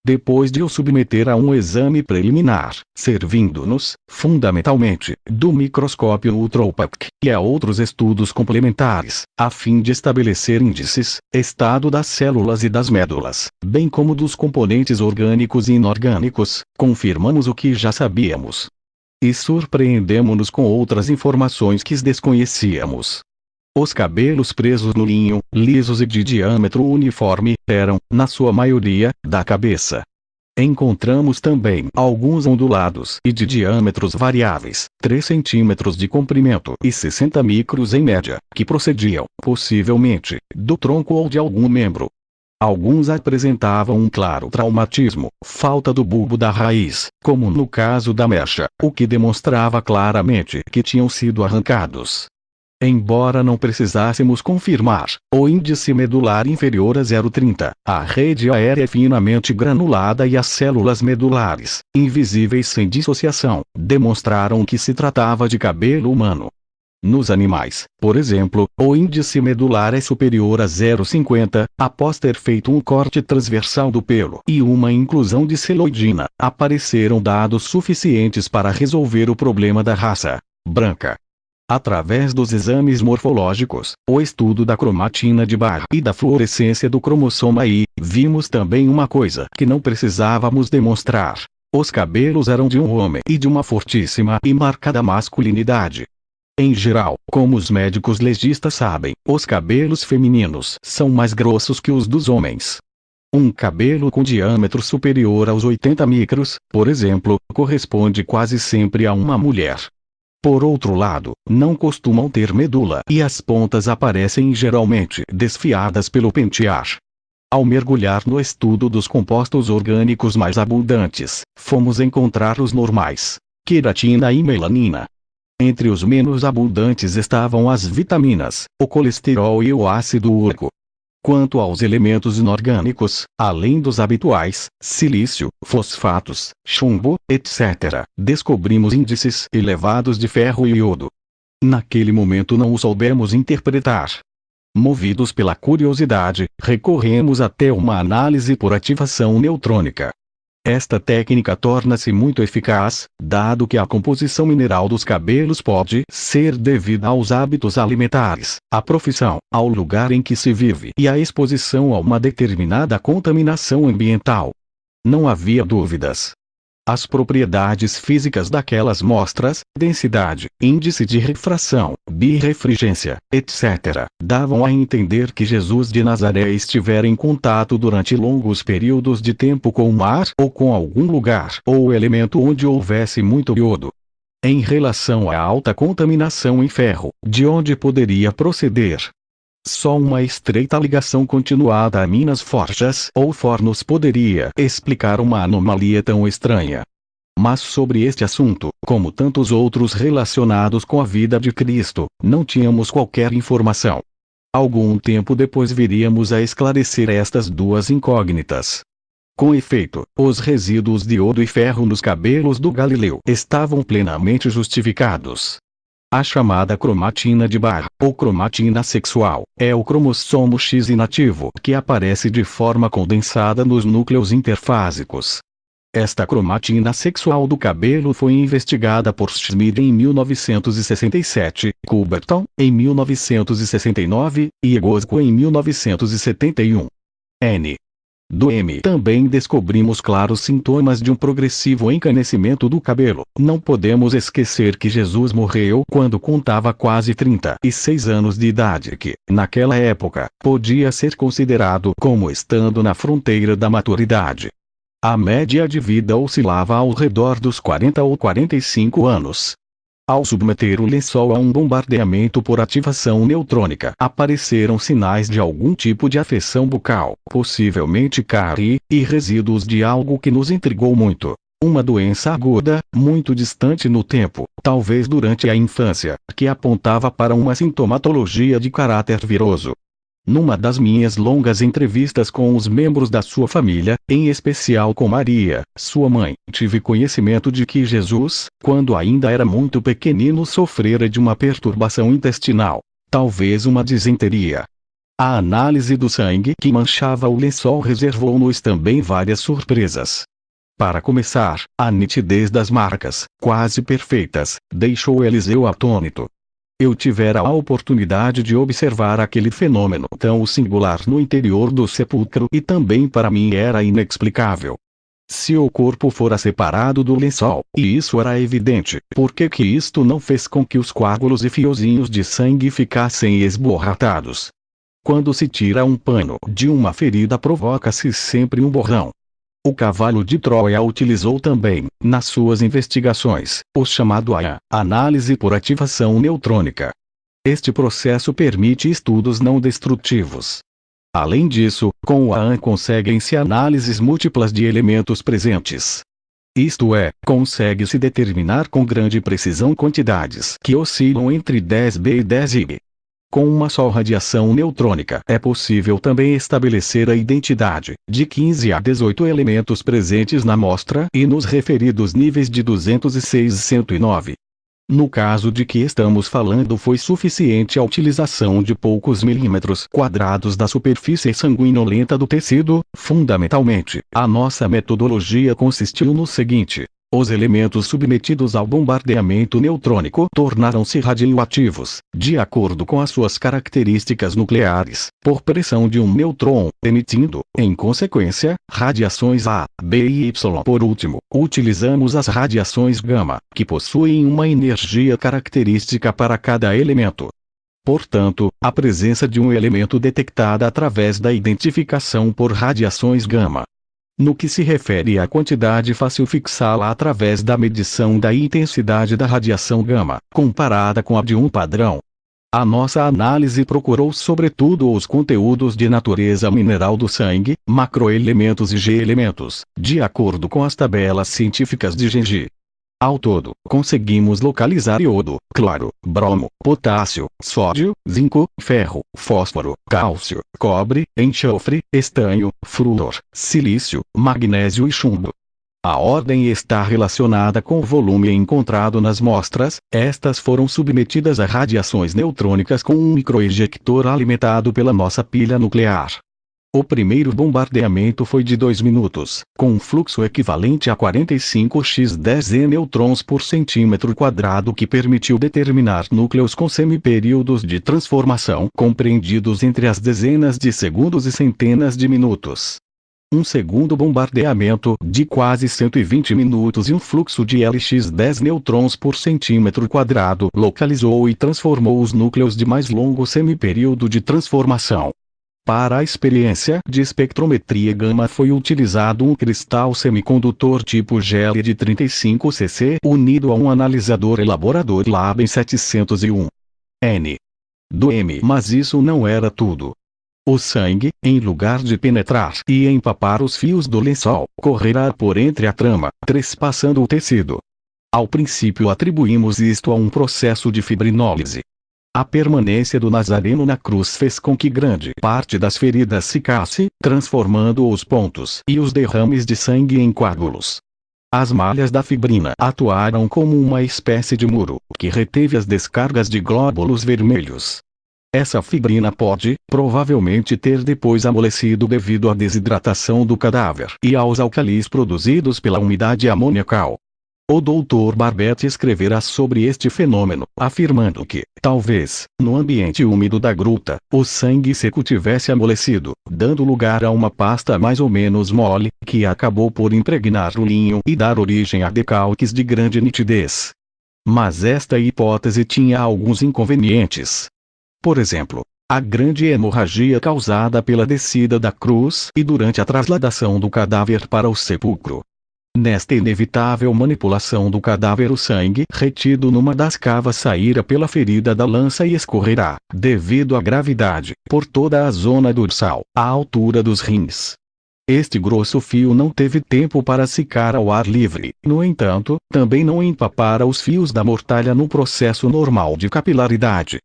Depois de o submeter a um exame preliminar, servindo-nos, fundamentalmente, do microscópio ultraopaque e a outros estudos complementares, a fim de estabelecer índices, estado das células e das médulas, bem como dos componentes orgânicos e inorgânicos, confirmamos o que já sabíamos. E surpreendemo-nos com outras informações que desconhecíamos. Os cabelos presos no linho, lisos e de diâmetro uniforme, eram, na sua maioria, da cabeça. Encontramos também alguns ondulados e de diâmetros variáveis, 3 centímetros de comprimento e 60 micros em média, que procediam, possivelmente, do tronco ou de algum membro. Alguns apresentavam um claro traumatismo, falta do bulbo da raiz, como no caso da mecha, o que demonstrava claramente que tinham sido arrancados. Embora não precisássemos confirmar, o índice medular inferior a 0,30, a rede aérea é finamente granulada e as células medulares, invisíveis sem dissociação, demonstraram que se tratava de cabelo humano. Nos animais, por exemplo, o índice medular é superior a 0,50, após ter feito um corte transversal do pelo e uma inclusão de celoidina, apareceram dados suficientes para resolver o problema da raça branca. Através dos exames morfológicos, o estudo da cromatina de Barr e da fluorescência do cromossoma Y, vimos também uma coisa que não precisávamos demonstrar. Os cabelos eram de um homem e de uma fortíssima e marcada masculinidade. Em geral, como os médicos legistas sabem, os cabelos femininos são mais grossos que os dos homens. Um cabelo com diâmetro superior aos 80 micros, por exemplo, corresponde quase sempre a uma mulher. Por outro lado, não costumam ter medula e as pontas aparecem geralmente desfiadas pelo pentear. Ao mergulhar no estudo dos compostos orgânicos mais abundantes, fomos encontrar os normais: queratina e melanina. Entre os menos abundantes estavam as vitaminas, o colesterol e o ácido úrico. Quanto aos elementos inorgânicos, além dos habituais, silício, fosfatos, chumbo, etc., descobrimos índices elevados de ferro e iodo. Naquele momento não o soubemos interpretar. Movidos pela curiosidade, recorremos até uma análise por ativação neutrônica. Esta técnica torna-se muito eficaz, dado que a composição mineral dos cabelos pode ser devida aos hábitos alimentares, à profissão, ao lugar em que se vive e à exposição a uma determinada contaminação ambiental. Não havia dúvidas. As propriedades físicas daquelas mostras, densidade, índice de refração, birrefringência, etc., davam a entender que Jesus de Nazaré estivera em contato durante longos períodos de tempo com o mar ou com algum lugar ou elemento onde houvesse muito iodo. Em relação à alta contaminação em ferro, de onde poderia proceder? Só uma estreita ligação continuada a minas forjas ou fornos poderia explicar uma anomalia tão estranha. Mas sobre este assunto, como tantos outros relacionados com a vida de Cristo, não tínhamos qualquer informação. Algum tempo depois viríamos a esclarecer estas duas incógnitas. Com efeito, os resíduos de iodo e ferro nos cabelos do Galileu estavam plenamente justificados. A chamada cromatina de Barr, ou cromatina sexual, é o cromossomo X inativo que aparece de forma condensada nos núcleos interfásicos. Esta cromatina sexual do cabelo foi investigada por Schmid em 1967, Culberton, em 1969, e Egosco em 1971. Do M também descobrimos claros sintomas de um progressivo encanecimento do cabelo. Não podemos esquecer que Jesus morreu quando contava quase 36 anos de idade, que, naquela época, podia ser considerado como estando na fronteira da maturidade. A média de vida oscilava ao redor dos 40 ou 45 anos. Ao submeter o lençol a um bombardeamento por ativação neutrônica, apareceram sinais de algum tipo de afecção bucal, possivelmente cárie, e resíduos de algo que nos intrigou muito. Uma doença aguda, muito distante no tempo, talvez durante a infância, que apontava para uma sintomatologia de caráter viroso. Numa das minhas longas entrevistas com os membros da sua família, em especial com Maria, sua mãe, tive conhecimento de que Jesus, quando ainda era muito pequenino, sofrera de uma perturbação intestinal, talvez uma disenteria. A análise do sangue que manchava o lençol reservou-nos também várias surpresas. Para começar, a nitidez das marcas, quase perfeitas, deixou Eliseu atônito. Eu tivera a oportunidade de observar aquele fenômeno tão singular no interior do sepulcro e também para mim era inexplicável. Se o corpo fora separado do lençol, e isso era evidente, por que isto não fez com que os coágulos e fiozinhos de sangue ficassem esborratados? Quando se tira um pano de uma ferida provoca-se sempre um borrão. O cavalo de Troia utilizou também, nas suas investigações, o chamado AAN, análise por ativação neutrônica. Este processo permite estudos não destrutivos. Além disso, com o AAN conseguem-se análises múltiplas de elementos presentes. Isto é, consegue-se determinar com grande precisão quantidades que oscilam entre 10B e 10I. Com uma só radiação neutrônica é possível também estabelecer a identidade de 15 a 18 elementos presentes na amostra e nos referidos níveis de 206 e 109. No caso de que estamos falando, foi suficiente a utilização de poucos milímetros quadrados da superfície sanguinolenta do tecido. Fundamentalmente, a nossa metodologia consistiu no seguinte: os elementos submetidos ao bombardeamento neutrônico tornaram-se radioativos, de acordo com as suas características nucleares, por pressão de um nêutron, emitindo, em consequência, radiações A, B e Y. Por último, utilizamos as radiações gama, que possuem uma energia característica para cada elemento. Portanto, a presença de um elemento detectada através da identificação por radiações gama. No que se refere à quantidade, fácil fixá-la através da medição da intensidade da radiação gama, comparada com a de um padrão. A nossa análise procurou sobretudo os conteúdos de natureza mineral do sangue, macroelementos e G-elementos, de acordo com as tabelas científicas de Genji. Ao todo, conseguimos localizar iodo, cloro, bromo, potássio, sódio, zinco, ferro, fósforo, cálcio, cobre, enxofre, estanho, flúor, silício, magnésio e chumbo. A ordem está relacionada com o volume encontrado nas mostras. Estas foram submetidas a radiações neutrônicas com um microejector alimentado pela nossa pilha nuclear. O primeiro bombardeamento foi de 2 minutos, com um fluxo equivalente a 45x10 nêutrons por centímetro quadrado, que permitiu determinar núcleos com semiperíodos de transformação compreendidos entre as dezenas de segundos e centenas de minutos. Um segundo bombardeamento, de quase 120 minutos e um fluxo de Lx10 nêutrons por centímetro quadrado, localizou e transformou os núcleos de mais longo semiperíodo de transformação. Para a experiência de espectrometria gama foi utilizado um cristal semicondutor tipo GL de 35 cc unido a um analisador elaborador Laben 701 N do M. Mas isso não era tudo. O sangue, em lugar de penetrar e empapar os fios do lençol, correrá por entre a trama, trespassando o tecido. Ao princípio atribuímos isto a um processo de fibrinólise. A permanência do Nazareno na cruz fez com que grande parte das feridas secasse, transformando os pontos e os derrames de sangue em coágulos. As malhas da fibrina atuaram como uma espécie de muro, que reteve as descargas de glóbulos vermelhos. Essa fibrina pode, provavelmente, ter depois amolecido devido à desidratação do cadáver e aos alcalis produzidos pela umidade amoniacal. O Dr. Barbetti escreverá sobre este fenômeno, afirmando que, talvez, no ambiente úmido da gruta, o sangue seco tivesse amolecido, dando lugar a uma pasta mais ou menos mole, que acabou por impregnar o linho e dar origem a decalques de grande nitidez. Mas esta hipótese tinha alguns inconvenientes. Por exemplo, a grande hemorragia causada pela descida da cruz e durante a trasladação do cadáver para o sepulcro. Nesta inevitável manipulação do cadáver, o sangue retido numa das cavas sairá pela ferida da lança e escorrerá, devido à gravidade, por toda a zona dorsal, à altura dos rins. Este grosso fio não teve tempo para secar ao ar livre, no entanto, também não empapara os fios da mortalha no processo normal de capilaridade.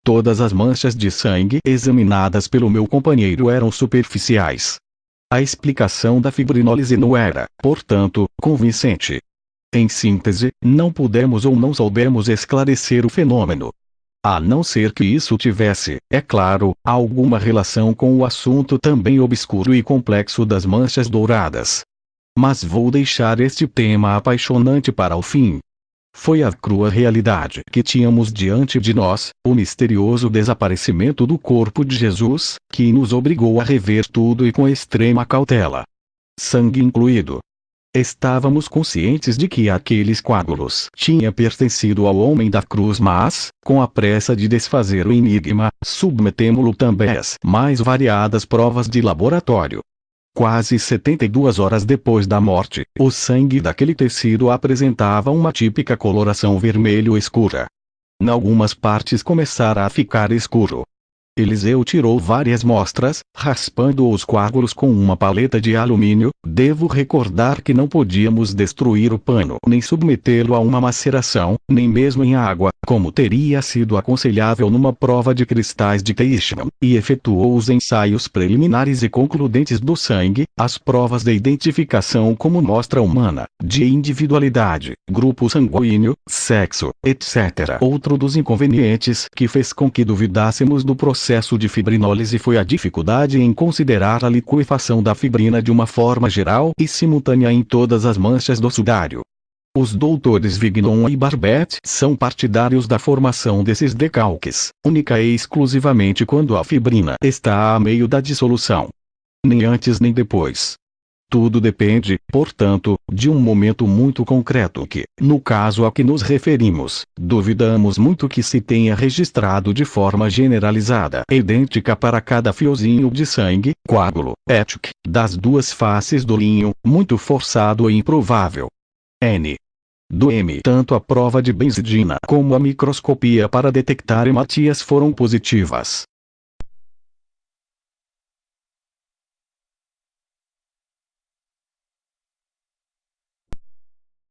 Todas as manchas de sangue examinadas pelo meu companheiro eram superficiais. A explicação da fibrinólise não era, portanto, convincente. Em síntese, não pudemos ou não soubemos esclarecer o fenômeno. A não ser que isso tivesse, é claro, alguma relação com o assunto também obscuro e complexo das manchas douradas. Mas vou deixar este tema apaixonante para o fim. Foi a crua realidade que tínhamos diante de nós, o misterioso desaparecimento do corpo de Jesus, que nos obrigou a rever tudo e com extrema cautela. Sangue incluído. Estávamos conscientes de que aqueles coágulos tinham pertencido ao homem da cruz, mas, com a pressa de desfazer o enigma, submetemo-lo também às mais variadas provas de laboratório. Quase 72 horas depois da morte, o sangue daquele tecido apresentava uma típica coloração vermelho escura. Em algumas partes começara a ficar escuro. Eliseu tirou várias mostras, raspando os coágulos com uma paleta de alumínio. Devo recordar que não podíamos destruir o pano nem submetê-lo a uma maceração, nem mesmo em água, como teria sido aconselhável numa prova de cristais de Teichmann, e efetuou os ensaios preliminares e concludentes do sangue, as provas de identificação como mostra humana, de individualidade, grupo sanguíneo, sexo, etc. Outro dos inconvenientes que fez com que duvidássemos do processo de fibrinólise foi a dificuldade em considerar a liquefação da fibrina de uma forma geral e simultânea em todas as manchas do sudário. Os doutores Vignon e Barbet são partidários da formação desses decalques, única e exclusivamente quando a fibrina está a meio da dissolução. Nem antes nem depois. Tudo depende, portanto, de um momento muito concreto que, no caso a que nos referimos, duvidamos muito que se tenha registrado de forma generalizada e idêntica para cada fiozinho de sangue, coágulo, éthico, das duas faces do linho, muito forçado e improvável. N. Do M. Tanto a prova de benzidina como a microscopia para detectar hematias foram positivas.